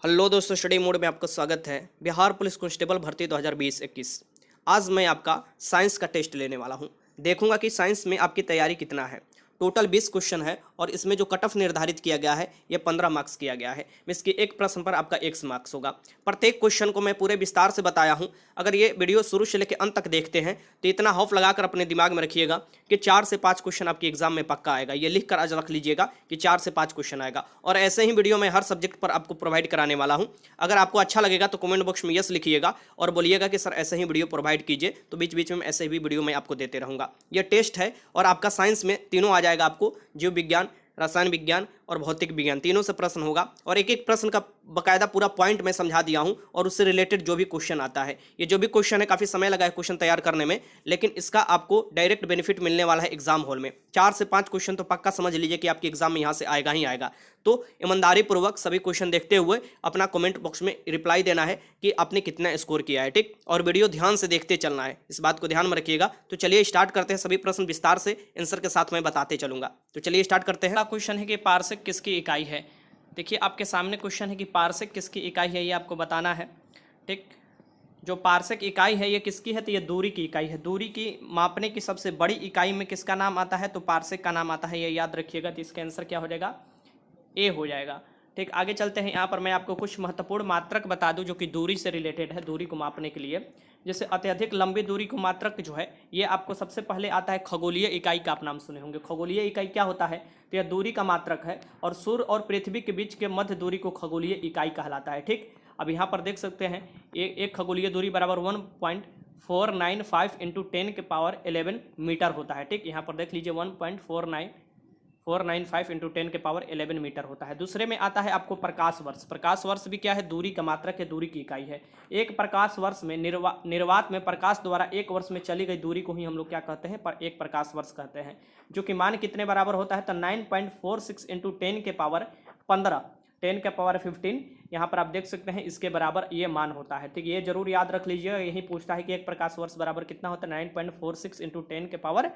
Hello दोस्तों, study mode में आपका स्वागत है। बिहार पुलिस कांस्टेबल भर्ती 2020-21। आज मैं आपका साइंस का टेस्ट लेने वाला हूं। देखूंगा कि साइंस में आपकी तैयारी कितना है। टोटल 20 क्वेश्चन है और इसमें जो कट ऑफ निर्धारित किया गया है ये 15 मार्क्स किया गया है। इसके एक प्रश्न पर आपका 1 मार्क्स होगा। प्रत्येक क्वेश्चन को मैं पूरे विस्तार से बताया हूं। अगर ये वीडियो शुरू से लेकर अंत तक देखते हैं तो इतना हौफ लगाकर अपने दिमाग में रखिएगा कि 4 से 5 क्वेश्चन आपके एग्जाम में पक्का आएगा। ये लिख कर आज रख लीजिएगा कि 4 से 5 क्वेश्चन आएगा। और ऐसे ही वीडियो मैं हर सब्जेक्ट पर आपको प्रोवाइड कराने वाला हूं। अगर आपको अच्छा लगेगा तो कमेंट बॉक्स में यस लिखिएगा और बोलिएगा कि सर ऐसे ही वीडियो प्रोवाइड कीजिए, तो बीच बीच में ऐसे भी वीडियो मैं आपको देते रहूँगा। ये टेस्ट है और आपका साइंस में तीनों आ जाएगा। आपको जीव विज्ञान, रसायन विज्ञान और भौतिक विज्ञान तीनों से प्रश्न होगा और एक एक प्रश्न का बकायदा पूरा पॉइंट मैं समझा दिया हूं और उससे रिलेटेड जो भी क्वेश्चन आता है, ये जो भी क्वेश्चन है काफ़ी समय लगा है क्वेश्चन तैयार करने में, लेकिन इसका आपको डायरेक्ट बेनिफिट मिलने वाला है एग्जाम हॉल में। 4 से 5 क्वेश्चन तो पक्का समझ लीजिए कि आपके एग्जाम में यहाँ से आएगा ही आएगा। तो ईमानदारी पूर्वक सभी क्वेश्चन देखते हुए अपना कमेंट बॉक्स में रिप्लाई देना है कि आपने कितना स्कोर किया है, ठीक। और वीडियो ध्यान से देखते चलना है, इस बात को ध्यान में रखिएगा। तो चलिए स्टार्ट करते हैं। सभी प्रश्न विस्तार से आंसर के साथ मैं बताते चलूंगा। तो चलिए स्टार्ट करते हैं। क्वेश्चन है कि पारसेक किसकी इकाई है। देखिए आपके सामने क्वेश्चन है कि पारसेक किसकी इकाई है, ये आपको बताना है, ठीक। जो पारसेक इकाई है ये किसकी है, तो ये दूरी की इकाई है। दूरी की मापने की सबसे बड़ी इकाई में किसका नाम आता है, तो पारसेक का नाम आता है। ये याद रखिएगा। तो इसका आंसर क्या हो जाएगा, ए हो जाएगा, ठीक। आगे चलते हैं। यहाँ पर मैं आपको कुछ महत्वपूर्ण मात्रक बता दूं जो कि दूरी से रिलेटेड है, दूरी को मापने के लिए। जैसे अत्यधिक लंबी दूरी को मात्रक जो है ये आपको सबसे पहले आता है खगोलीय इकाई का। आप नाम सुने होंगे। खगोलीय इकाई क्या होता है, तो यह दूरी का मात्रक है और सूर्य और पृथ्वी के बीच के मध्य दूरी को खगोलीय इकाई कहलाता है, ठीक। अब यहाँ पर देख सकते हैं एक खगोलीय दूरी बराबर 1.495 इंटू 10 के पावर 11 मीटर होता है, ठीक। यहाँ पर देख लीजिए 1.495 इंटू 10 के पावर 11 मीटर होता है। दूसरे में आता है आपको प्रकाश वर्ष। प्रकाश वर्ष भी क्या है, दूरी का मात्रक है, दूरी की इकाई है। एक प्रकाश वर्ष में निर्वात में प्रकाश द्वारा एक वर्ष में चली गई दूरी को ही हम लोग क्या कहते हैं, एक प्रकाश वर्ष कहते हैं। जो कि मान कितने बराबर होता है, तो 9.46 इंटू 10 के पावर 15, 10 के पावर 15, यहाँ पर आप देख सकते हैं इसके बराबर ये मान होता है, ठीक। ये जरूर याद रख लीजिएगा। यही पूछता है कि एक प्रकाश वर्ष बराबर कितना होता है, 9.46 इंटू 10 के पावर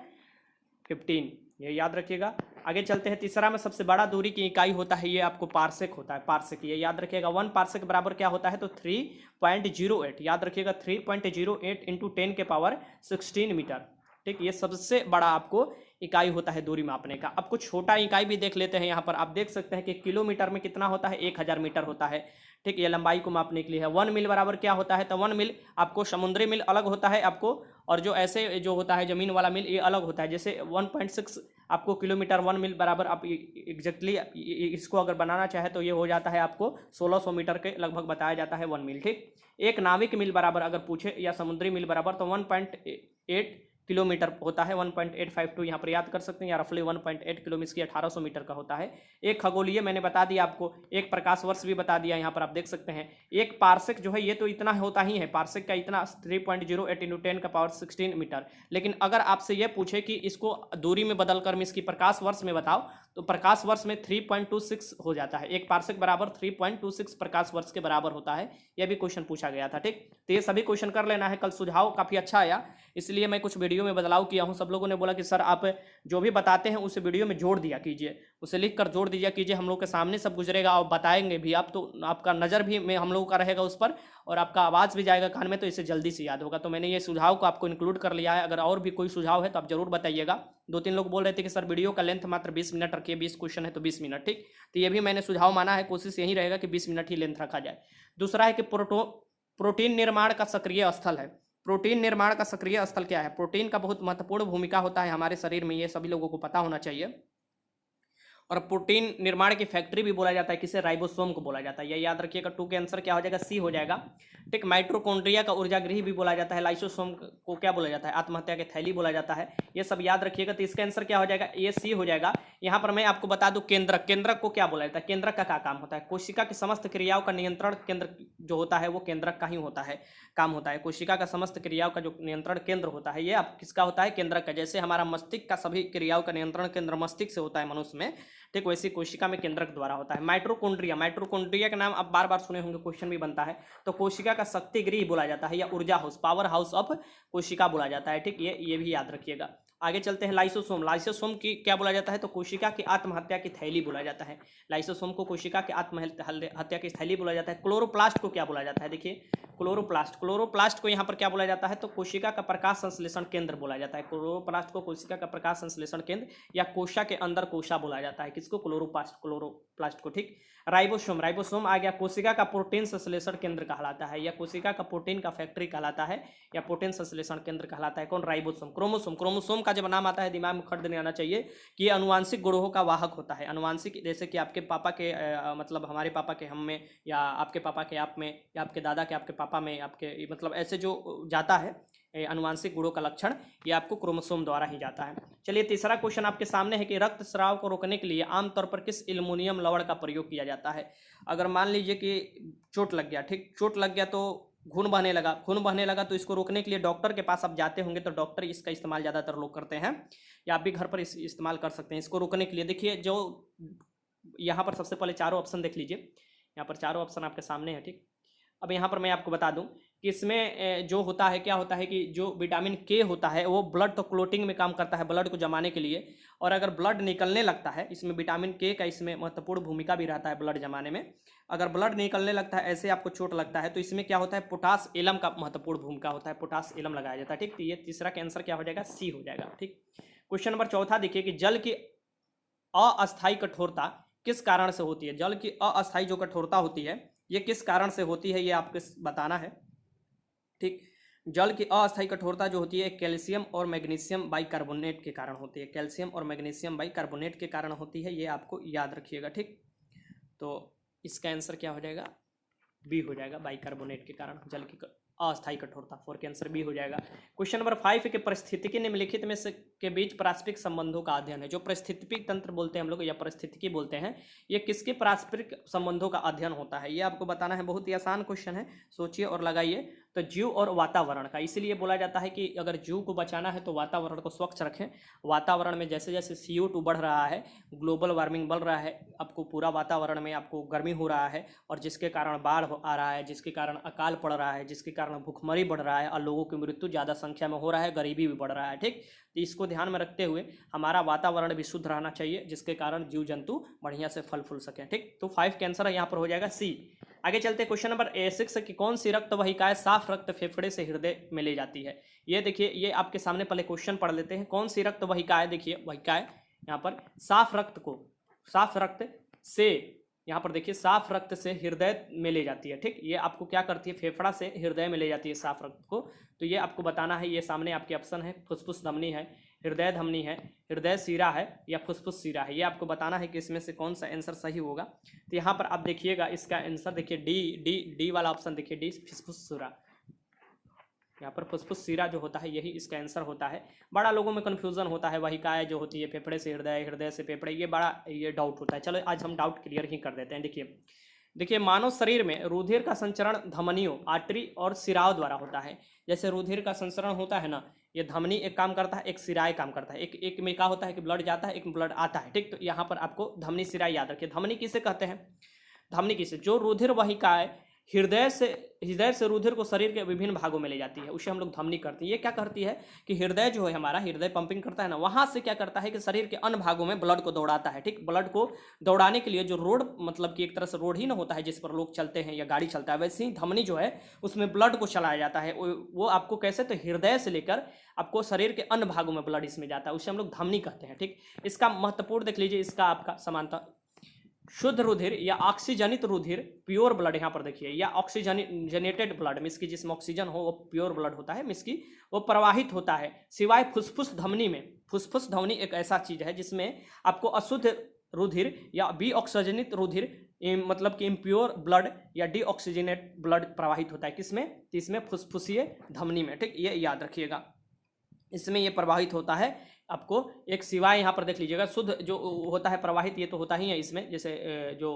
15, ये याद रखिएगा। आगे चलते हैं। तीसरा में सबसे बड़ा दूरी की इकाई होता है ये आपको पारसेक होता है, पारसेक, ये याद रखिएगा। 1 पारसेक बराबर क्या होता है, तो 3.08, याद रखिएगा 3.08 इंटू 10 के पावर 16 मीटर, ठीक। ये सबसे बड़ा आपको इकाई होता है दूरी मापने का। अब कुछ छोटा इकाई भी देख लेते हैं। यहाँ पर आप देख सकते हैं कि किलोमीटर में कितना होता है, 1000 मीटर होता है, ठीक। ये लंबाई को मापने के लिए है। 1 मील बराबर क्या होता है, तो 1 मील आपको समुद्री मील अलग होता है आपको, और जो ऐसे जो होता है जमीन वाला मील ये अलग होता है। जैसे 1.6 आपको किलोमीटर, 1 मील बराबर आप एग्जैक्टली इसको अगर बनाना चाहे तो ये हो जाता है आपको 1600 मीटर के लगभग बताया जाता है 1 मील, ठीक। एक नाविक मील बराबर अगर पूछे या समुद्री मील बराबर तो 1.8 किलोमीटर होता है। 1.852 यहाँ पर याद कर सकते हैं, या रफली 1.8 किलोमीटर की 1800 मीटर का होता है। एक खगोलीय मैंने बता दिया आपको, एक प्रकाश वर्ष भी बता दिया। यहाँ पर आप देख सकते हैं एक पारसेक जो है ये तो इतना होता ही है, पारसेक का इतना 3.08 इंटू 10 का पावर 16 मीटर। लेकिन अगर आपसे यह पूछे कि इसको दूरी में बदलकर मैं इसकी प्रकाश वर्ष में बताओ, तो प्रकाश वर्ष में 3.26 हो जाता है। एक पारसेक बराबर 3.26 प्रकाश वर्ष के बराबर होता है। यह भी क्वेश्चन पूछा गया था, ठीक। तो ये सभी क्वेश्चन कर लेना है। कल सुझाव काफी अच्छा आया, इसलिए मैं कुछ वीडियो में बदलाव किया हूं। सब लोगों ने बोला कि सर आप जो भी बताते हैं उसे वीडियो में जोड़ दिया कीजिए, उसे लिख कर जोड़ दीजिए कीजिए। हम लोग के सामने सब गुजरेगा और बताएंगे भी आप, तो आपका नज़र भी में हम लोगों का रहेगा उस पर, और आपका आवाज़ भी जाएगा कान में, तो इसे जल्दी से याद होगा। तो मैंने ये सुझाव को आपको इंक्लूड कर लिया है। अगर और भी कोई सुझाव है तो आप जरूर बताइएगा। 2-3 लोग बोल रहे थे कि सर वीडियो का लेंथ मात्र 20 मिनट रखिए, 20 क्वेश्चन है तो 20 मिनट, ठीक। तो ये भी मैंने सुझाव माना है। कोशिश यही रहेगा कि 20 मिनट ही लेंथ रखा जाए। दूसरा है कि प्रोटीन निर्माण का सक्रिय स्थल है। प्रोटीन निर्माण का सक्रिय स्थल क्या है। प्रोटीन का बहुत महत्वपूर्ण भूमिका होता है हमारे शरीर में, ये सभी लोगों को पता होना चाहिए। और प्रोटीन निर्माण की फैक्ट्री भी बोला जाता है, किसे, राइबोसोम को बोला जाता है। ये याद रखिएगा। 2 के आंसर क्या हो जाएगा, सी हो जाएगा, ठीक। माइटोकॉन्ड्रिया का ऊर्जागृह भी बोला जाता है। लाइसोसोम को क्या बोला जाता है, आत्महत्या की थैली बोला जाता है। ये सब याद रखिएगा। तो इसका आंसर क्या हो जाएगा, ये सी हो जाएगा। यहाँ पर मैं आपको बता दूं केंद्रक, केंद्रक को क्या बोला जाता है, केंद्रक का क्या काम होता है। कोशिका की समस्त क्रियाओं का नियंत्रण केंद्र जो होता है वो केंद्रक का ही होता है, काम होता है। कोशिका का समस्त क्रियाओं का जो नियंत्रण केंद्र होता है ये आप किसका होता है, केंद्रक का। जैसे हमारा मस्तिष्क का सभी क्रियाओं का नियंत्रण केंद्र मस्तिष्क से होता है मनुष्य में, ठीक, वैसी कोशिका में केंद्रक द्वारा होता है। माइटोकॉन्ड्रिया, माइटोकॉन्ड्रिया का नाम आप बार बार सुने होंगे, क्वेश्चन भी बनता है। तो कोशिका का शक्ति गृह बोला जाता है, या ऊर्जा हाउस, पावर हाउस ऑफ कोशिका बोला जाता है, ठीक। ये भी याद रखिएगा। आगे चलते हैं, लाइसोसोम। लाइसोसोम की क्या बोला जाता है, तो कोशिका की आत्महत्या की थैली बोला जाता है। लाइसोसोम को कोशिका की आत्महत्या की थैली बोला जाता है। क्लोरोप्लास्ट को क्या बोला जाता है, देखिए क्लोरोप्लास्ट को यहाँ पर क्या बोला जाता है, तो कोशिका का प्रकाश संश्लेषण केंद्र बोला जाता है। क्लोरोप्लास्ट को कोशिका का प्रकाश संश्लेषण केंद्र या कोशा के अंदर कोशा बोला जाता है। किसको, क्लोरोप्लास्ट को, ठीक। राइबोसोम आ गया, कोशिका का प्रोटीन संश्लेषण केंद्र कहलाता है, या कोशिका का प्रोटीन का फैक्ट्री कहलाता है, या प्रोटीन संश्लेषण केंद्र कहलाता है। कौन, राइबोसोम। क्रोमोसोम का जब नाम आता है दिमाग में खट देने आना चाहिए कि ये अनुवांशिक गुणों का वाहक होता है। अनुवांशिक, जैसे कि आपके पापा के मतलब हमारे पापा के हम में, या आपके पापा के आप में, या आपके दादा के आपके पापा में, आपके मतलब ऐसे जो जाता है अनुवांशिक गुणों का लक्षण, ये आपको क्रोमोसोम द्वारा ही जाता है। चलिए तीसरा क्वेश्चन आपके सामने है कि रक्तस्राव को रोकने के लिए आमतौर पर किस एल्युमिनियम लवण का प्रयोग किया जाता है। अगर मान लीजिए कि चोट लग गया, ठीक, चोट लग गया तो खून बहने लगा तो इसको रोकने के लिए डॉक्टर के पास आप जाते होंगे तो डॉक्टर इसका इस्तेमाल ज़्यादातर लोग करते हैं, या आप भी घर पर इस्तेमाल कर सकते हैं इसको रोकने के लिए। देखिए जो यहाँ पर सबसे पहले चारों ऑप्शन देख लीजिए, यहाँ पर चारों ऑप्शन आपके सामने है, ठीक। अब यहाँ पर मैं आपको बता दूं कि इसमें जो होता है, क्या होता है कि जो विटामिन के होता है वो ब्लड तो क्लोटिंग में काम करता है, ब्लड को जमाने के लिए। और अगर ब्लड निकलने लगता है, इसमें विटामिन के का इसमें महत्वपूर्ण भूमिका भी रहता है ब्लड जमाने में। अगर ब्लड निकलने लगता है, ऐसे आपको चोट लगता है, तो इसमें क्या होता है, पोटास एलम का महत्वपूर्ण भूमिका होता है, पोटास एलम लगाया जाता है, ठीक। तो ये तीसरा का आंसर क्या हो जाएगा, सी हो जाएगा, ठीक। क्वेश्चन नंबर चौथा देखिए कि जल की अस्थायी कठोरता किस कारण से होती है। जल की अस्थायी जो कठोरता होती है ये किस कारण से होती है, ये आपको बताना है, ठीक। जल की अस्थायी कठोरता जो होती है कैल्शियम और मैग्नीशियम बाइकार्बोनेट के कारण होती है। कैल्शियम और मैग्नीशियम बाइकार्बोनेट के कारण होती है, ये आपको याद रखिएगा, ठीक। तो इसका आंसर क्या हो जाएगा, बी हो जाएगा, बाइकार्बोनेट के कारण जल की अस्थायी कठोरता। 4 के आंसर बी हो जाएगा। क्वेश्चन नंबर 5 के परिस्थितिकी निम्नलिखित में से के बीच पारस्परिक संबंधों का अध्ययन है। जो परिस्थितिकी तंत्र बोलते हैं हम लोग, या परिस्थितिकी बोलते हैं, ये किसके पारस्परिक संबंधों का अध्ययन होता है, ये आपको बताना है। बहुत ही आसान क्वेश्चन है, सोचिए और लगाइए। तो जीव और वातावरण का, इसीलिए बोला जाता है कि अगर जीव को बचाना है तो वातावरण को स्वच्छ रखें। वातावरण में जैसे जैसे CO2 बढ़ रहा है, ग्लोबल वार्मिंग बढ़ रहा है, आपको पूरा वातावरण में आपको गर्मी हो रहा है, और जिसके कारण बाढ़ आ रहा है, जिसके कारण अकाल पड़ रहा है, जिसके कारण भूखमरी बढ़ रहा है, और लोगों की मृत्यु ज़्यादा संख्या में हो रहा है, गरीबी भी बढ़ रहा है, ठीक। तो इसको ध्यान में रखते हुए हमारा वातावरण भी शुद्ध रहना चाहिए, जिसके कारण जीव जंतु बढ़िया से फल फूल सकें, ठीक। तो 5 के आंसर यहाँ पर हो जाएगा सी। आगे चलते हैं क्वेश्चन नंबर 6 की कौन सी रक्त वाहिकाएं साफ रक्त फेफड़े से हृदय में ले जाती है। ये देखिए, ये आपके सामने पहले क्वेश्चन पढ़ लेते हैं। कौन सी रक्त वाहिकाएं, देखिए वाहिकाएं यहाँ पर साफ रक्त से, यहाँ पर देखिए साफ रक्त से हृदय में ले जाती है, ठीक। ये आपको क्या करती है, फेफड़ा से हृदय में ले जाती है साफ रक्त को। तो ये आपको बताना है, ये सामने आपके ऑप्शन है, फुसफुस धमनी है, हृदय धमनी है, हृदय सीरा है, या फुसफुस सीरा है। ये आपको बताना है कि इसमें से कौन सा आंसर सही होगा। तो यहाँ पर आप देखिएगा इसका आंसर, देखिए डी वाला ऑप्शन, देखिए डी, फुसफुस सीरा। यहाँ पर फुसफुस सीरा जो होता है यही इसका आंसर होता है। बड़ा लोगों में कन्फ्यूजन होता है, वाहिकाएं जो होती है फेफड़े से हृदय, हृदय से फेफड़े, ये बड़ा ये डाउट होता है। चलो आज हम डाउट क्लियर ही कर देते हैं। देखिए मानव शरीर में रुधिर का संचरण धमनियों, आर्टरी और सिराओं द्वारा होता है। जैसे रुधिर का संचरण होता है ना, ये धमनी एक काम करता है, एक सिराएं काम करता है। एक में क्या होता है कि ब्लड जाता है, एक में ब्लड आता है, ठीक। तो यहाँ पर आपको धमनी सिराएं याद रखिए। धमनी किसे कहते हैं, धमनी किसे, जो रुधिर वाहिकाएं हृदय से रुधिर को शरीर के विभिन्न भागों में ले जाती है, उसे हम लोग धमनी करते हैं। ये क्या करती है कि हृदय जो है हमारा, हृदय पंपिंग करता है ना, वहां से क्या करता है कि शरीर के अन्य भागों में ब्लड को दौड़ाता है, ठीक। ब्लड को दौड़ाने के लिए जो रोड, मतलब कि एक तरह से रोड ही ना होता है जिस पर लोग चलते हैं या गाड़ी चलता है, वैसे ही धमनी जो है उसमें ब्लड को चलाया जाता है। वो आपको कैसे, तो हृदय से लेकर आपको शरीर के अन्य भागों में ब्लड इसमें जाता है, उसे हम लोग धमनी कहते हैं, ठीक। इसका महत्वपूर्ण देख लीजिए, इसका आपका समानता शुद्ध रुधिर या ऑक्सीजनित रुधिर, प्योर ब्लड, यहाँ पर देखिए, या ऑक्सीजनेटेड ब्लड, मिसकी जिसमें ऑक्सीजन हो वो प्योर ब्लड होता है, मिसकी वो प्रवाहित होता है सिवाय फुसफुस धमनी में। फुसफुस धमनी एक ऐसा चीज है जिसमें आपको अशुद्ध रुधिर या बी ऑक्सीजनित रुधिर, मतलब कि इम्प्योर ब्लड या डी ऑक्सीजनेट ब्लड प्रवाहित होता है, किसमें, इसमें फुसफुसीय धमनी में, ठीक। ये याद रखिएगा, इसमें ये प्रवाहित होता है। आपको एक सिवाय यहाँ पर देख लीजिएगा, शुद्ध जो होता है प्रवाहित, ये तो होता ही है इसमें, जैसे जो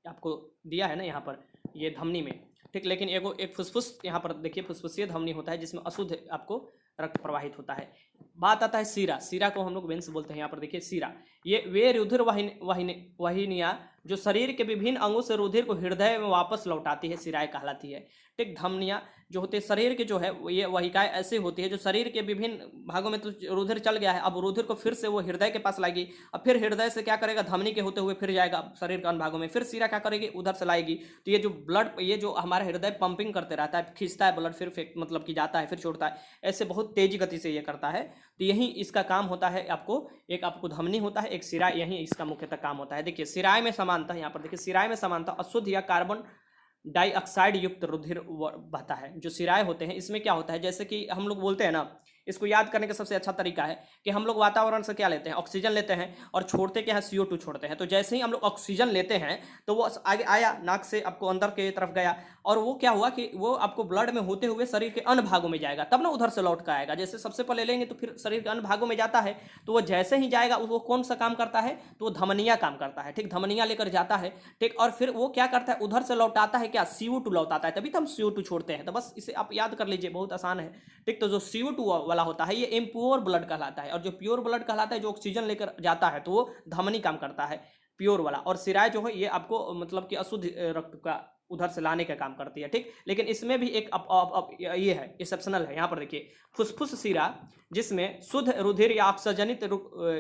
आपको दिया है ना यहाँ पर, ये धमनी में, ठीक। लेकिन एक फुसफुस यहाँ पर देखिए, फुसफुसीय धमनी होता है जिसमें अशुद्ध आपको रक्त प्रवाहित होता है। बात आता है सीरा को हम लोग वेंस बोलते हैं। यहाँ पर देखिए सीरा, ये वे रुधिर वाहिनियाँ जो शरीर के विभिन्न अंगों से रुधिर को हृदय में वापस लौटाती है, शिराएं कहलाती है। ठीक, धमनियाँ जो होते हैं शरीर के जो है ये वाहिकाएं ऐसी होती है जो शरीर के विभिन्न भागों में तो रुधिर चल गया है, अब रुधिर को फिर से वो हृदय के पास लाएगी, अब फिर हृदय से क्या करेगा, धमनी के होते हुए फिर जाएगा शरीर के अन्य भागों में, फिर शिरा क्या करेगी, उधर से लाएगी। तो ये जो ब्लड, ये जो हमारा हृदय पंपिंग करते रहता है, खींचता है ब्लड, फिर फेंक मतलब कि जाता है, फिर छोड़ता है, ऐसे बहुत तेजी गति से ये करता है। तो यही इसका काम होता है। आपको एक आपको धमनी होता है, एक शिरा, यही इसका मुख्यतः काम होता है। देखिए शिराएं में समानता, यहाँ पर देखिए शिराएं में समानता अशुद्ध या कार्बन डाइऑक्साइड युक्त रुधिर बहता है। जो शिराएं होते हैं इसमें क्या होता है, जैसे कि हम लोग बोलते हैं ना, इसको याद करने का सबसे अच्छा तरीका है कि हम लोग वातावरण से क्या लेते हैं, ऑक्सीजन लेते हैं और छोड़ते क्या है, CO2 छोड़ते हैं। तो जैसे ही हम लोग ऑक्सीजन लेते हैं तो वो आगे आया, नाक से आपको अंदर के तरफ गया, और वो क्या हुआ कि वो आपको ब्लड में होते हुए शरीर के अन्य भागों में जाएगा, तब ना उधर से लौट कर आएगा। जैसे सबसे पहले लेंगे तो फिर शरीर के अन्य भागों में जाता है, तो वो जैसे ही जाएगा वो कौन सा काम करता है, तो वो धमनियाँ काम करता है। ठीक, धमनियाँ लेकर जाता है। ठीक, और फिर वो क्या करता है, उधर से लौटाता है क्या, CO2 लौटाता है, तभी तो हम CO2 छोड़ते हैं। तो बस इसे आप याद कर लीजिए, बहुत आसान है। ठीक, तो जो CO2 वाला होता है ये इम्प्योर ब्लड कहलाता है, और जो प्योर ब्लड कहलाता है जो ऑक्सीजन लेकर जाता है, तो वो धमनी काम करता है प्योर वाला। और शिराएं जो है ये आपको मतलब कि अशुद्ध रक्त का उधर से लाने का काम करती है। ठीक, लेकिन इसमें भी एक ये है, एक्सेप्शनल है। यहाँ पर देखिए फुसफुस शिरा जिसमें शुद्ध रुधिर या ऑक्सीजनित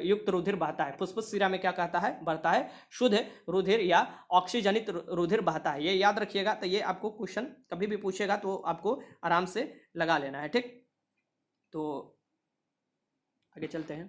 युक्त रुधिर बहता है। फुसफुस शिरा में क्या कहता है, बढ़ता है शुद्ध रुधिर या ऑक्सीजनित रुधिर बहता है। ये याद रखिएगा। तो ये आपको क्वेश्चन कभी भी पूछेगा तो आपको आराम से लगा लेना है। ठीक, तो आगे चलते हैं।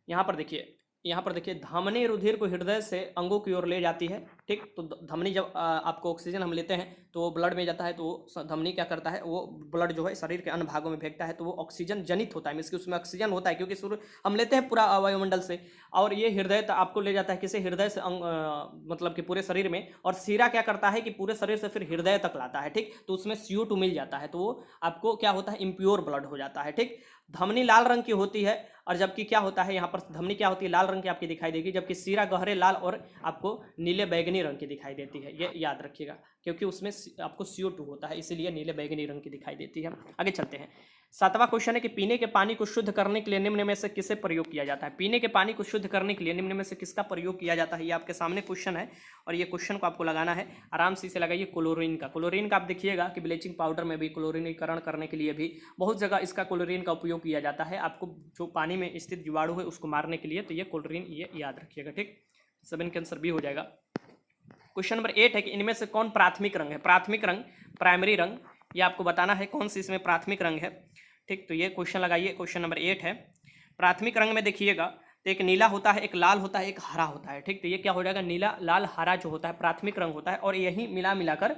यहाँ पर देखिए धमनी रुधिर को हृदय से अंगों की ओर ले जाती है। ठीक, तो धमनी जब आपको ऑक्सीजन हम लेते हैं तो वो ब्लड में जाता है, तो धमनी क्या करता है, वो ब्लड जो है शरीर के अन्य भागों में फेंकता है, तो वो ऑक्सीजन जनित होता है, मीन्स कि उसमें ऑक्सीजन होता है, क्योंकि हम लेते हैं पूरा वायुमंडल से, और ये हृदय तक आपको ले जाता है, किसी हृदय से मतलब कि पूरे शरीर में, और शिरा क्या करता है कि पूरे शरीर से फिर हृदय तक लाता है। ठीक, तो उसमें CO2 मिल जाता है, तो वो आपको क्या होता है, इम्प्योर ब्लड हो जाता है। ठीक, धमनी लाल रंग की होती है, और जबकि क्या होता है यहाँ पर धमनी क्या होती है, लाल रंग की आपकी दिखाई देगी, जबकि शिरा गहरे लाल और आपको नीले बैगनी रंग की दिखाई देती है। ये याद रखिएगा, क्योंकि उसमें आपको CO2 होता है, इसीलिए नीले बैगनी रंग की दिखाई देती है। आगे चलते हैं। 7वां क्वेश्चन है कि पीने के पानी को शुद्ध करने के लिए निम्न में से किसे प्रयोग किया जाता है। पीने के पानी को शुद्ध करने के लिए निम्न में से किसका प्रयोग किया जाता है, ये आपके सामने क्वेश्चन है, और ये क्वेश्चन को आपको लगाना है, आराम से इसे लगाइए। क्लोरीन का, क्लोरीन का आप देखिएगा कि ब्लीचिंग पाउडर में भी, क्लोरीनीकरण करने के लिए भी बहुत जगह इसका क्लोरीन का उपयोग किया जाता है, आपको जो पानी में स्थित जीवाणु है उसको मारने के लिए। तो ये क्लोरीन, ये याद रखिएगा। ठीक, 7 का आंसर बी हो जाएगा। क्वेश्चन नंबर 8 है कि इनमें से कौन प्राथमिक रंग है। प्राथमिक रंग, प्राइमरी रंग, ये आपको बताना है कौन सी इसमें प्राथमिक रंग है। ठीक, तो ये क्वेश्चन लगाइए। क्वेश्चन नंबर 8 है, प्राथमिक रंग में देखिएगा तो एक नीला होता है, एक लाल होता है, एक हरा होता है। ठीक, तो ये क्या हो जाएगा, नीला लाल हरा जो होता है प्राथमिक रंग होता है, और यही मिलाकर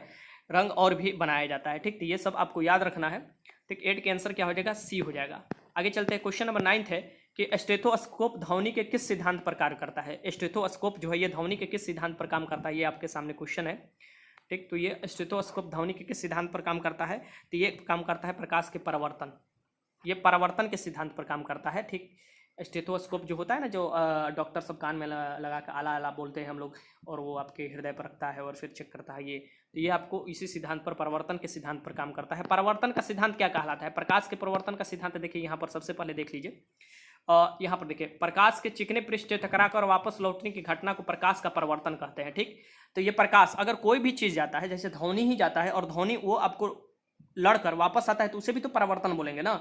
रंग और भी बनाया जाता है। ठीक, तो ये सब आपको याद रखना है। ठीक, 8 के आंसर क्या हो जाएगा, सी हो जाएगा। आगे चलते हैं। क्वेश्चन नंबर 9 है कि स्टेथोस्कोप ध्वनि के किस सिद्धांत पर कार्य करता है। स्टेथोस्कोप जो है ये ध्वनि के किस सिद्धांत पर काम करता है, ये आपके सामने क्वेश्चन है। ठीक, तो ये स्टेथोस्कोप ध्वनि के किस सिद्धांत पर काम करता है, तो ये काम करता है प्रकाश के परावर्तन, ये परावर्तन के सिद्धांत पर काम करता है। ठीक, स्टेथोस्कोप जो होता है ना, जो डॉक्टर सब कान में लगा कर आला आला बोलते हैं हम लोग, और वो आपके हृदय पर रखता है और फिर चेक करता है, ये आपको इसी सिद्धांत पर, परावर्तन के सिद्धांत पर काम करता है। परावर्तन का सिद्धांत क्या कहलाता है, प्रकाश के परावर्तन का सिद्धांत देखिए यहाँ पर सबसे पहले देख लीजिए। यहाँ पर देखिए प्रकाश के चिकने पृष्ठ से टकराकर वापस लौटने की घटना को प्रकाश का परावर्तन कहते हैं। ठीक, तो ये प्रकाश अगर कोई भी चीज जाता है, जैसे ध्वनि ही जाता है और ध्वनि वो आपको लड़कर वापस आता है, तो उसे भी तो परावर्तन बोलेंगे ना।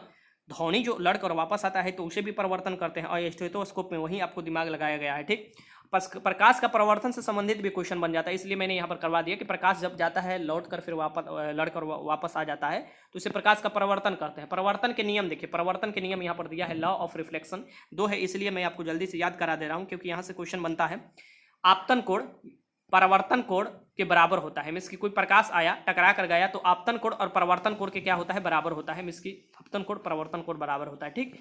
ध्वनि जो लड़कर वापस आता है तो उसे भी परिवर्तन करते हैं, और स्टेथोस्कोप में वही आपको दिमाग लगाया गया है। ठीक, प्रकाश का परिवर्तन से संबंधित भी क्वेश्चन बन जाता है, इसलिए मैंने यहाँ पर करवा दिया कि प्रकाश जब जाता है लौट कर फिर वापस लड़कर वापस आ जाता है तो उसे प्रकाश का परिवर्तन करते हैं। परिवर्तन के नियम देखिए, परिवर्तन के नियम यहाँ पर दिया है, लॉ ऑफ रिफ्लेक्शन 2 है, इसलिए मैं आपको जल्दी से याद करा दे रहा हूँ, क्योंकि यहाँ से क्वेश्चन बनता है। आपतन कोण परावर्तन कोण के बराबर होता है, मीन्स की कोई प्रकाश आया टकरा कर गया तो आपतन कोण और परावर्तन कोण के क्या होता है, बराबर होता है, मीन्स की आपतन कोण परावर्तन कोण बराबर होता है। ठीक,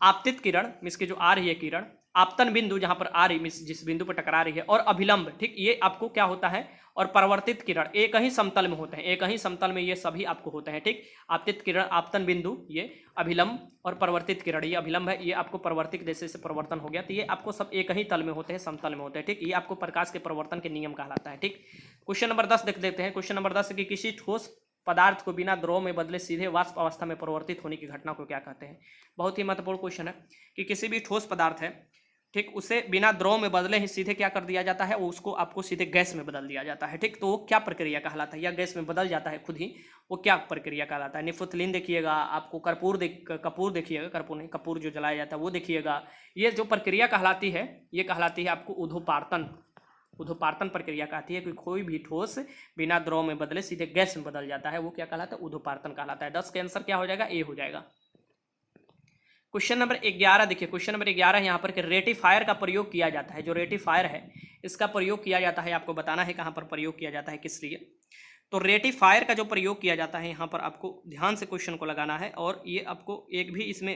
आपतित किरण मीन्स की जो आ रही है किरण, आपतन बिंदु जहां पर आ रही मीन्स जिस बिंदु पर टकरा रही है, और अभिलंब। ठीक, ये आपको क्या होता है, और परावर्तित किरण एक ही समतल में होते हैं, एक ही समतल में ये सभी आपको होते हैं। ठीक, आपतित किरण, आपतन बिंदु, ये अभिलंब, और परिवर्तित किरण ये अभिलंब है, ये आपको परिवर्तित जैसे से परिवर्तन हो गया, तो ये आपको सब एक ही तल में होते हैं, समतल में होते हैं। ठीक, ये आपको प्रकाश के परिवर्तन के नियम कहलाता है। ठीक, क्वेश्चन नंबर 10 देख देते हैं। क्वेश्चन नंबर 10 कि किसी ठोस पदार्थ को बिना द्रव में बदले सीधे वाष्प अवस्था में परिवर्तित होने की घटना को क्या कहते हैं। बहुत ही महत्वपूर्ण क्वेश्चन है कि किसी भी ठोस पदार्थ है ठीक, उसे बिना द्रव में बदले ही सीधे क्या कर दिया जाता है, वो उसको आपको सीधे गैस में बदल दिया जाता है। ठीक, तो वो क्या प्रक्रिया कहलाता है, या गैस में बदल जाता है खुद ही, वो क्या प्रक्रिया कहलाता है। निफुतलीन देखिएगा, आपको कपूर देखिएगा, कर्पूर नहीं, कपूर जो जलाया जाता है वो देखिएगा। ये जो प्रक्रिया कहलाती है, ये कहलाती है आपको ऊर्ध्वपातन। ऊर्ध्वपातन प्रक्रिया कहती है कि कोई भी ठोस बिना द्रव में बदले सीधे गैस में बदल जाता है, वो क्या कहलाता है, ऊर्ध्वपातन कहलाता है। 10 का आंसर क्या हो जाएगा, ए हो जाएगा। क्वेश्चन नंबर 11 देखिए, क्वेश्चन नंबर 11 यहाँ पर कि रेटिफायर का प्रयोग किया जाता है। जो रेटिफायर है इसका प्रयोग किया जाता है, आपको बताना है कहाँ पर प्रयोग किया जाता है, किस लिए। तो रेटिफायर का जो प्रयोग किया जाता है यहाँ पर आपको ध्यान से क्वेश्चन को लगाना है, और ये आपको एक भी इसमें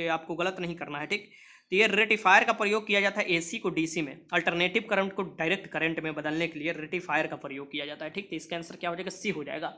आपको गलत नहीं करना है। ठीक, तो ये रेटिफायर का प्रयोग किया जाता है एसी को डीसी में, अल्टरनेटिव करंट को डायरेक्ट करंट में बदलने के लिए रेटिफायर का प्रयोग किया जाता है। ठीक, तो इसका आंसर क्या हो जाएगा, सी हो जाएगा।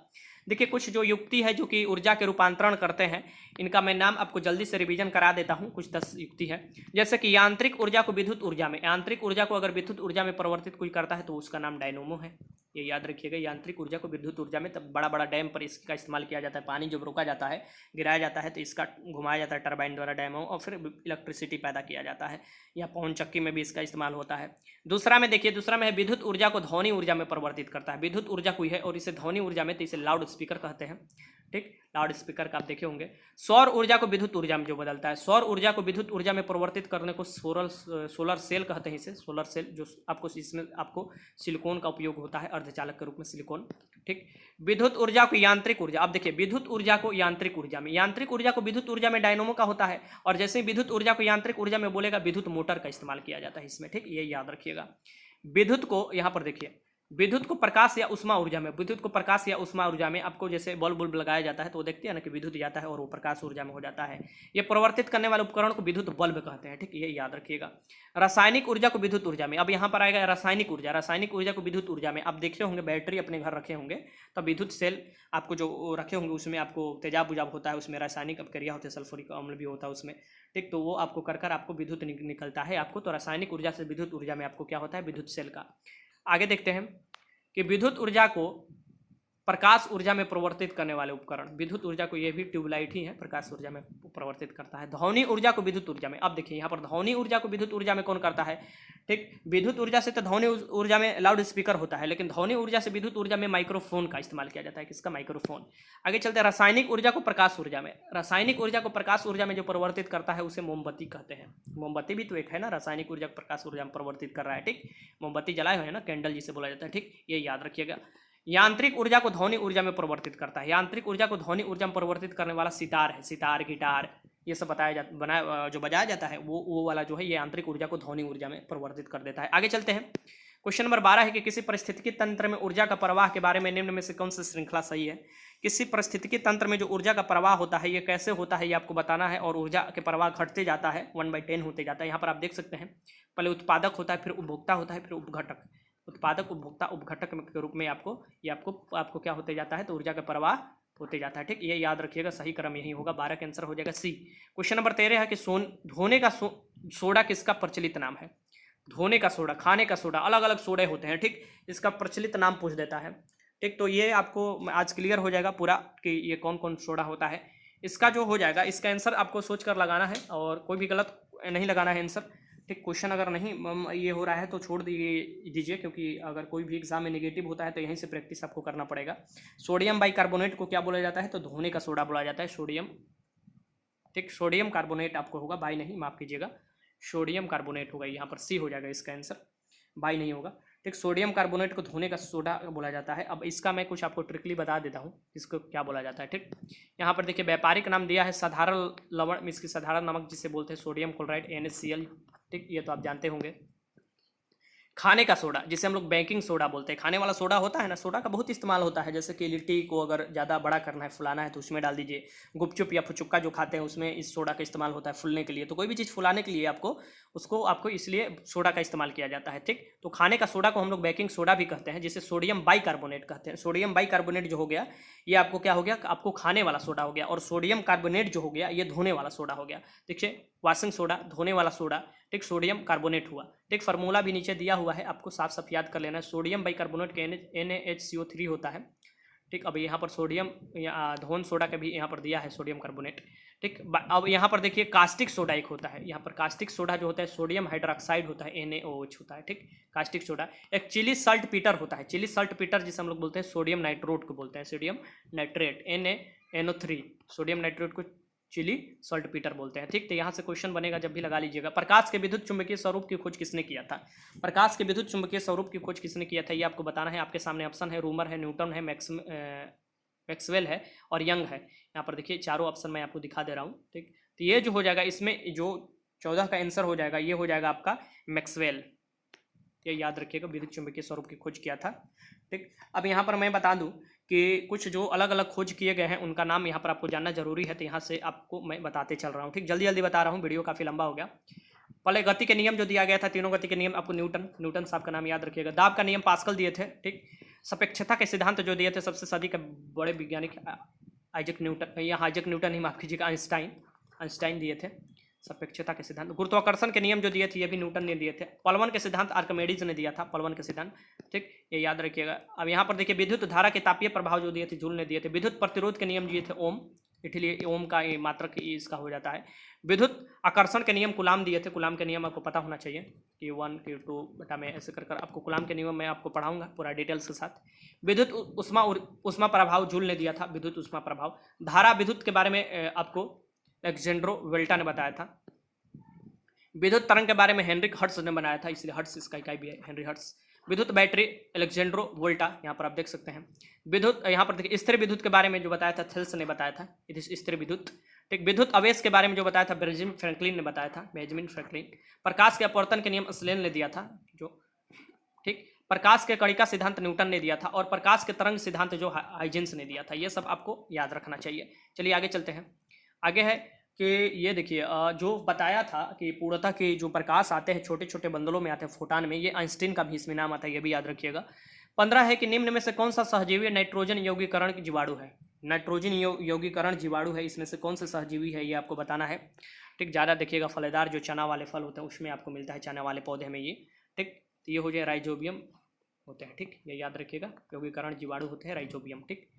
देखिए, कुछ जो युक्ति है जो कि ऊर्जा के रूपांतरण करते हैं, इनका मैं नाम आपको जल्दी से रिवीजन करा देता हूं। कुछ 10 युक्ति है, जैसे कि यांत्रिक ऊर्जा को विद्युत ऊर्जा में, यांत्रिक ऊर्जा को अगर विद्युत ऊर्जा में परिवर्तित कोई करता है तो उसका नाम डायनोमो है। ये याद रखिएगा, यांत्रिक ऊर्जा को विद्युत ऊर्जा में, तब बड़ा बड़ा डैम पर इसका इस्तेमाल किया जाता है। पानी जब रोका जाता है, गिराया जाता है, तो इसका घुमाया जाता है टरबाइन द्वारा डैमों, और फिर इलेक्ट्रिसिटी पैदा किया जाता है। या पवन चक्की में भी इसका इस्तेमाल होता है। दूसरा में देखिए, दूसरा में है विद्युत ऊर्जा को ध्वनि ऊर्जा में परिवर्तित करता है। विद्युत ऊर्जा कोई है और इसे ध्वनि ऊर्जा में, तो इसे लाउड स्पीकर कहते हैं। ठीक, लाउड स्पीकर का आप देखे होंगे। सौर ऊर्जा को विद्युत ऊर्जा में जो बदलता है, सौर ऊर्जा को विद्युत ऊर्जा में परिवर्तित करने को सोलर सेल कहते हैं। इसे सोलर सेल, जो आपको इसमें आपको सिलिकॉन का उपयोग होता है अर्धचालक के रूप में, सिलिकॉन। ठीक, विद्युत ऊर्जा को यांत्रिक ऊर्जा, अब देखिए विद्युत ऊर्जा को यांत्रिक ऊर्जा में, यांत्रिक ऊर्जा को विद्युत ऊर्जा में डायनोमो का होता है, और जैसे ही विद्युत ऊर्जा को यांत्रिक ऊर्जा में बोलेगा, विद्युत मोटर का इस्तेमाल किया जाता है इसमें। ठीक, ये याद रखिएगा। विद्युत को यहाँ पर देखिए, विद्युत को प्रकाश या उष्मा ऊर्जा में, विद्युत को प्रकाश या उष्मा ऊर्जा में आपको जैसे बल्ब बुल्ब लगाया जाता है तो देखते हैं ना कि विद्युत जाता है और वो प्रकाश ऊर्जा में हो जाता है। ये परिवर्तित करने वाले उपकरण को विद्युत बल्ब कहते हैं। ठीक, ये याद रखिएगा। रासायनिक ऊर्जा को विद्युत ऊर्जा में, अब यहाँ पर आएगा रासायनिक ऊर्जा। रासायनिक ऊर्जा को विद्युत ऊर्जा में, आप देखे होंगे बैटरी अपने घर रखे होंगे, तो विद्युत सेल आपको जो रखे होंगे उसमें आपको तेजाब बुजाब होता है, उसमें रासायनिक अपक्रिया होती है, सल्फ्यूरिक अम्ल भी होता है उसमें। ठीक, तो वो आपको कर आपको विद्युत निकलता है आपको। तो रासायनिक ऊर्जा से विद्युत ऊर्जा में आपको क्या होता है, विद्युत सेल का। आगे देखते हैं कि विद्युत ऊर्जा को प्रकाश ऊर्जा में परिवर्तित करने वाले उपकरण, विद्युत ऊर्जा को, ये भी ट्यूबलाइट ही है, प्रकाश ऊर्जा में परिवर्तित करता है। ध्वनि ऊर्जा को विद्युत ऊर्जा में, अब देखिए यहाँ पर ध्वनि ऊर्जा को विद्युत ऊर्जा में कौन करता है। ठीक, विद्युत ऊर्जा से तो ध्वनि ऊर्जा में लाउड स्पीकर होता है, लेकिन ध्वनि ऊर्जा से विद्युत ऊर्जा में माइक्रोफोन का इस्तेमाल किया जाता है। किसका, माइक्रोफोन। आगे चलते हैं, रासायनिक ऊर्जा को प्रकाश ऊर्जा में, रासायनिक ऊर्जा को प्रकाश ऊर्जा में जो परिवर्तित करता है उसे मोमबत्ती कहते हैं। मोमबत्ती भी तो एक है ना, रासायनिक ऊर्जा को प्रकाश ऊर्जा में परिवर्तित कर रहा है। ठीक, मोमबत्ती जलाए हुए हैं ना, कैंडल जिसे बोला जाता है। ठीक, ये याद रखिएगा। यांत्रिक ऊर्जा को ध्वनि ऊर्जा में परिवर्तित करता है, यांत्रिक ऊर्जा को ध्वनि ऊर्जा में परिवर्तित करने वाला सितार है। सितार, गिटार, ये सब जो बजाया जाता है, वो वाला जो है ये यांत्रिक ऊर्जा को ध्वनि ऊर्जा में परिवर्तित कर देता है। आगे चलते हैं, क्वेश्चन नंबर 12 है कि किसी परिस्थितिकी तंत्र में ऊर्जा का प्रवाह के बारे में निम्न में से कौन सी श्रृंखला सही है। किसी परिस्थितिकी तंत्र में जो ऊर्जा का प्रवाह होता है ये कैसे होता है, ये आपको बताना है। और ऊर्जा के प्रवाह घटते जाता है, 1/10 होते जाता है। यहाँ पर आप देख सकते हैं, पहले उत्पादक होता है, फिर उपभोक्ता होता है, फिर उपघटक। उत्पादक, उपभोक्ता, उपघटक के रूप में आपको क्या होते जाता है, तो ऊर्जा का प्रवाह होते जाता है। ठीक, ये याद रखिएगा, सही क्रम यही होगा। 12 का आंसर हो जाएगा सी। क्वेश्चन नंबर 13 है कि धोने का सोडा किसका प्रचलित नाम है। धोने का सोडा, खाने का सोडा, अलग अलग सोडे होते हैं। ठीक, इसका प्रचलित नाम पूछ देता है। ठीक, तो ये आपको आज क्लियर हो जाएगा पूरा कि ये कौन कौन सोडा होता है। इसका जो हो जाएगा, इसका आंसर आपको सोच कर लगाना है, और कोई भी गलत नहीं लगाना है आंसर। ठीक, क्वेश्चन अगर नहीं ये हो रहा है तो छोड़ दीजिए, क्योंकि अगर कोई भी एग्जाम में नेगेटिव होता है तो यहीं से प्रैक्टिस आपको करना पड़ेगा। सोडियम बाइकार्बोनेट को क्या बोला जाता है, तो धोने का सोडा बोला जाता है, सोडियम। ठीक, सोडियम कार्बोनेट आपको होगा, बाई नहीं, माफ कीजिएगा, सोडियम कार्बोनेट होगा। यहाँ पर सी हो जाएगा इसका आंसर, बाई नहीं होगा। ठीक, सोडियम कार्बोनेट को धोने का सोडा बोला जाता है। अब इसका मैं कुछ आपको ट्रिकली बता देता हूँ इसको क्या बोला जाता है। ठीक, यहाँ पर देखिए व्यापारिक नाम दिया है साधारण लवण, इसकी साधारण नमक जिसे बोलते हैं सोडियम क्लोराइड, NaCl। ठीक, ये तो आप जानते होंगे। खाने का सोडा जिसे हम लोग बेकिंग सोडा बोलते हैं, खाने वाला सोडा होता है ना, सोडा का बहुत इस्तेमाल होता है। जैसे कि लिट्टी को अगर ज़्यादा बड़ा करना है, फुलाना है, तो उसमें डाल दीजिए। गुपचुप या फुचुक्का जो खाते हैं उसमें इस सोडा का इस्तेमाल होता है फूलने के लिए। तो कोई भी चीज़ फुलाने के लिए आपको इसलिए सोडा का इस्तेमाल किया जाता है। ठीक, तो खाने का सोडा को हम लोग बेकिंग सोडा भी कहते हैं, जिसे सोडियम बाइकार्बोनेट कहते हैं। सोडियम बाइकार्बोनेट जो हो गया, ये आपको क्या हो गया, आपको खाने वाला सोडा हो गया। और सोडियम कार्बोनेट जो हो गया, ये धोने वाला सोडा हो गया। ठीक है, वाशिंग सोडा, धोने वाला सोडा। ठीक, सोडियम कार्बोनेट हुआ। ठीक, फार्मूला भी नीचे दिया हुआ है, आपको साफ साफ याद कर लेना है। सोडियम बाइकार्बोनेट के NaHCO3 होता है। ठीक, अब यहाँ पर सोडियम धोन सोडा का भी यहाँ पर दिया है, सोडियम कार्बोनेट। ठीक। अब यहाँ पर देखिए कास्टिक सोडा एक होता है, यहाँ पर कास्टिक सोडा जो होता है सोडियम हाइड्रोक्साइड होता है NaOH होता है, ठीक। Caustic soda. एक चिली सल्ट पीटर होता है, चिली सल्ट पीटर जिसे हम लोग बोलते हैं सोडियम नाइट्रोट को बोलते हैं, sodium nitrate NaNO3, sodium nitrate को चिली सल्ट पीटर बोलते हैं, ठीक। तो यहाँ से क्वेश्चन बनेगा जब भी लगा लीजिएगा। प्रकाश के विद्युत चुंबकीय स्वरूप की खोज किसने किया था? प्रकाश के विद्युत चुंबकीय स्वरूप की खोज किसने किया था ये आपको बताना है। आपके सामने ऑप्शन है, रूमर है, न्यूटन है, मैक्सवेल है और यंग है। यहाँ पर देखिए चारों ऑप्शन मैं आपको दिखा दे रहा हूँ, ठीक। तो ये जो हो जाएगा, इसमें जो 14 का आंसर हो जाएगा ये हो जाएगा आपका मैक्सवेल। ये याद रखिएगा, विद्युत चुंबकीय स्वरूप की खोज किया था, ठीक। अब यहाँ पर मैं बता दूं कि कुछ जो अलग अलग खोज किए गए हैं उनका नाम यहाँ पर आपको जानना जरूरी है, तो यहाँ से आपको मैं बताते चल रहा हूँ, ठीक। जल्दी जल्दी बता रहा हूँ, वीडियो काफ़ी लंबा हो गया। पहले गति के नियम जो दिया गया था, तीनों गति के नियम आपको न्यूटन साहब का नाम याद रखिएगा। दाब का नियम पास्कल दिए थे, ठीक। सापेक्षता के सिद्धांत जो दिए थे सबसे सदी के बड़े वैज्ञानिक आइजक न्यूटन, या आइजक न्यूटन ही माफ कीजिएगा, आइंस्टाइन दिए थे सापेक्षता के सिद्धांत। गुरुत्वाकर्षण के नियम जो दिए थे ये भी न्यूटन ने दिए थे। पलवन के सिद्धांत आर्किमिडीज ने दिया था, पलवन के सिद्धांत, ठीक। ये याद रखिएगा। अब यहाँ पर देखिए विद्युत धारा के तापीय प्रभाव जो दिए थे जूल ने दिए थे। विद्युत प्रतिरोध के नियम दिए थे ओम, इसलिए ओम का ये मात्रक इसका हो जाता है। विद्युत आकर्षण के नियम कूलाम दिए थे, कूलाम के नियम आपको पता होना चाहिए, Q1 Q2 बटा में ऐसे कर आपको कूलाम के नियम मैं आपको पढ़ाऊंगा पूरा डिटेल्स के साथ। विद्युत उष्मा प्रभाव जूल ने दिया था, विद्युत उष्मा प्रभाव। धारा विद्युत के बारे में आपको एलेक्जेंड्रो वेल्टा ने बताया था। विद्युत तरंग के बारे में हेनरिक हर्ट्ज ने बनाया था, इसलिए हर्ट्ज इसका इकाई भी है, हेनरी हर्ट्ज। विद्युत बैटरी एलेक्जेंड्रो वोल्टा, यहाँ पर आप देख सकते हैं। विद्युत, यहाँ पर देखिए स्थिर विद्युत के बारे में जो बताया था थेल्स ने बताया था, स्थिर विद्युत, ठीक। विद्युत आवेश के बारे में जो बताया था बेंजामिन फ्रैंकलिन ने बताया था, बेंजामिन फ्रैंकलिन। प्रकाश के अपवर्तन के नियम स्लेन ने दिया था, जो, ठीक। प्रकाश के कणिका सिद्धांत न्यूटन ने दिया था और प्रकाश के तरंग सिद्धांत जो हाइजेंस ने दिया था। ये सब आपको याद रखना चाहिए। चलिए आगे चलते हैं। आगे है कि ये देखिए जो बताया था कि पूर्णतः के जो प्रकाश आते हैं छोटे छोटे बंदलों में आते हैं, फोटान में, ये आइंस्टीन का भी इसमें नाम आता है, ये भी याद रखिएगा। 15 है कि निम्न में से कौन सा सहजीवी नाइट्रोजन यौगीकरण जीवाणु है? नाइट्रोजन यौगीकरण जीवाणु है, इसमें से कौन सा सहजीवी है ये आपको बताना है, ठीक। ज़्यादा देखिएगा, फलेदार जो चना वाले फल होते हैं उसमें आपको मिलता है, चना वाले पौधे में ये, ठीक। तो ये हो जाए राइजोबियम होते हैं, ठीक। ये याद रखिएगा, यौगीकरण जीवाणु होते हैं राइजोबियम, ठीक।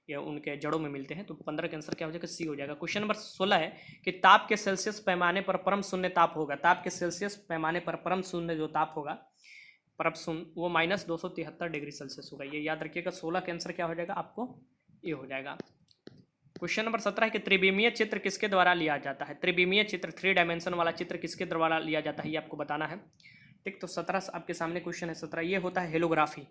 ये उनके जड़ों में मिलते हैं। तो 15 का आंसर क्या हो जाएगा? सी हो जाएगा। क्वेश्चन नंबर 16 है कि ताप के सेल्सियस पैमाने पर परम शून्य ताप होगा। ताप के सेल्सियस पैमाने पर परम शून्य जो ताप होगा, परम शून्य, वो -273 डिग्री सेल्सियस होगा। ये याद रखिएगा। 16 का आंसर क्या हो जाएगा? आपको ये हो जाएगा। क्वेश्चन नंबर 17 है कि त्रिविमीय चित्र किसके द्वारा लिया जाता है? त्रिविमीय चित्र, 3 डायमेंशन वाला चित्र किसके द्वारा लिया जाता है ये आपको बताना है, ठीक। तो 17 आपके सामने क्वेश्चन है 17, ये होता है हेलोग्राफी,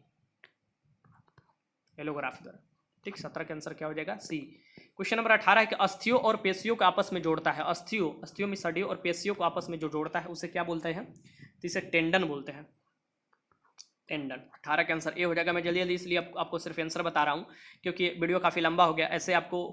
हेलोग्राफी द्वारा, ठीक। 17 का आंसर क्या हो जाएगा? सी। क्वेश्चन नंबर 18 है कि अस्थियों और पेशियों को आपस में जोड़ता है। अस्थियों में हड्डियों और पेशियों को आपस में जो जोड़ता है उसे क्या बोलते हैं? तो इसे टेंडन बोलते हैं, टेंडन। 18 का आंसर ए हो जाएगा। मैं जल्दी जल्दी इसलिए आपको सिर्फ आंसर बता रहा हूँ क्योंकि वीडियो काफ़ी लंबा हो गया। ऐसे आपको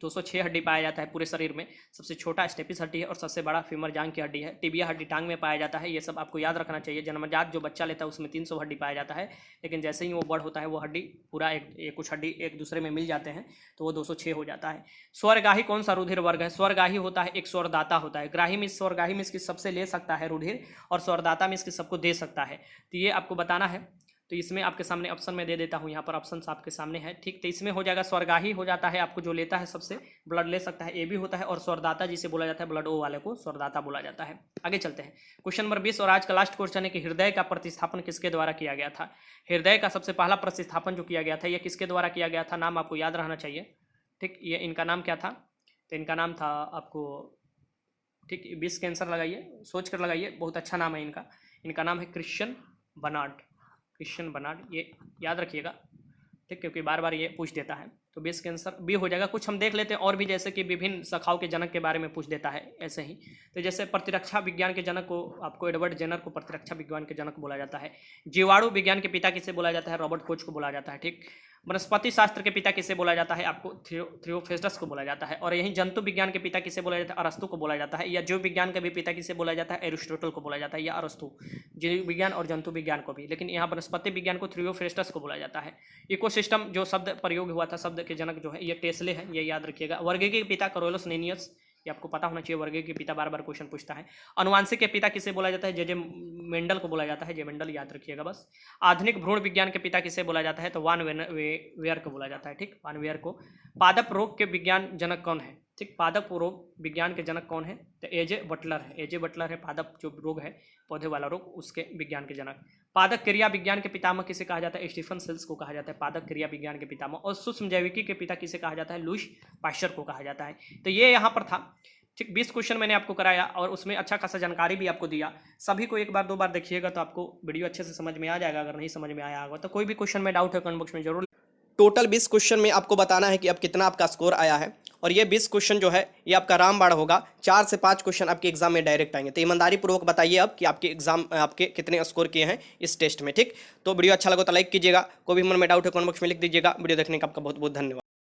206 हड्डी पाया जाता है पूरे शरीर में। सबसे छोटा स्टेपिस हड्डी है और सबसे बड़ा फीमर जांग की हड्डी है। टिबिया हड्डी टांग में पाया जाता है। ये सब आपको याद रखना चाहिए। जन्मजात जो बच्चा लेता है उसमें 300 हड्डी पाया जाता है, लेकिन जैसे ही वो बड़ होता है वो हड्डी पूरा कुछ हड्डी एक दूसरे में मिल जाते हैं तो वो 206 हो जाता है। स्वरगाही कौन सा रुधिर वर्ग है? स्वरगाही होता है एक स्वरदाता होता है। ग्राही में स्वरगाही में इसकी सबसे ले सकता है रुधिर और स्वरदाता में इसकी सबको दे सकता है। तो ये आपको बताना है। तो इसमें आपके सामने ऑप्शन में दे देता हूँ, यहाँ पर ऑप्शन आपके सामने है, ठीक। तो इसमें हो जाएगा स्वरगाही हो जाता है आपको जो लेता है सबसे ब्लड ले सकता है, ए भी होता है। और स्वरदाता जिसे बोला जाता है ब्लड ओ वाले को स्वरदाता बोला जाता है। आगे चलते हैं। क्वेश्चन नंबर 20 और आज का लास्ट क्वेश्चन है कि हृदय का प्रतिस्थापन किसके द्वारा किया गया था? हृदय का सबसे पहला प्रतिस्थापन जो किया गया था यह किसके द्वारा किया गया था? नाम आपको याद रहना चाहिए, ठीक। ये इनका नाम क्या था? तो इनका नाम था आपको, ठीक, 20 के आंसर लगाइए, सोच कर लगाइए, बहुत अच्छा नाम है इनका। इनका नाम है क्रिश्चियन बर्नार्ड, क्रिश्चियन बर्नार्ड, ये याद रखिएगा, ठीक, क्योंकि बार बार ये पूछ देता है। तो 20 के आंसर बी हो जाएगा। कुछ हम देख लेते हैं और भी, जैसे कि विभिन्न शाखाओं के जनक के बारे में पूछ देता है ऐसे ही। तो जैसे प्रतिरक्षा विज्ञान के जनक को आपको एडवर्ड जेनर को प्रतिरक्षा विज्ञान के जनक बोला जाता है। जीवाणु विज्ञान के पिता किसे बोला जाता है? रॉबर्ट कोच को बोला जाता है, ठीक। वनस्पति शास्त्र के पिता किसे बोला जाता है? आपको थियोफ्रेस्टस को बोला जाता है। और यही जंतु विज्ञान के पिता किसे बोला जाता है? अरस्तु को बोला जाता है। या जीव विज्ञान के भी पिता किसे बोला जाता है? एरिस्टोटल को बोला जाता है, या अरस्तु, जीव विज्ञान और जंतु विज्ञान को भी। लेकिन यहाँ वनस्पति विज्ञान को थियोफ्रेस्टस को बोला जाता है। इकोसिस्टम जो शब्द प्रयोग हुआ था, शब्द के जनक जो है ये टेस्ले है, ये याद रखिएगा। वर्गीय के पिता कैरोलस लिनियस, ये आपको पता होना चाहिए। वर्गीय के पिता बार बार क्वेश्चन पूछता है। अनुवांशिक के पिता किसे बोला जाता है? जे मेंडल को बोला जाता है, जे मेंडल, याद रखिएगा बस। आधुनिक भ्रूण विज्ञान के पिता किसे बोला जाता है? तो वान वेयर को बोला जाता है, ठीक, वान वेयर को। पादप रोग के विज्ञान जनक कौन है? ठीक, पादप रोग विज्ञान के जनक कौन है? तो एजे बटलर है। एजे बटलर है पादप जो रोग है, पौधे वाला रोग, उसके विज्ञान के जनक। पादप क्रिया विज्ञान के पितामह किसे कहा जाता है? स्टीफन सेल्स को कहा जाता है पादप क्रिया विज्ञान के पितामह। और सूक्ष्म जैविकी के पिता किसे कहा जाता है? लुईस पाश्चर को कहा जाता है। तो ये यहाँ पर था। ठीक, 20 क्वेश्चन मैंने आपको कराया और उसमें अच्छा खासा जानकारी भी आपको दिया। सभी को एक बार दो बार देखिएगा तो आपको वीडियो अच्छे से समझ में आ जाएगा। अगर नहीं समझ में आया होगा तो कोई भी क्वेश्चन में डाउट है कमेंट बॉक्स में जरूर। टोटल 20 क्वेश्चन में आपको बताना है कि अब कितना आपका स्कोर आया है। और ये 20 क्वेश्चन जो है ये आपका रामबाण होगा। 4 से 5 क्वेश्चन आपके एग्जाम में डायरेक्ट आएंगे। तो ईमानदारी पूर्वक बताइए अब कि आपके एग्जाम आपके कितने स्कोर किए हैं इस टेस्ट में। ठीक, तो वीडियो अच्छा लगा तो लाइक कीजिएगा। कोई भी मन में डाउट है कमेंट बॉक्स में लिख दीजिएगा। वीडियो देखने का आपका बहुत बहुत धन्यवाद।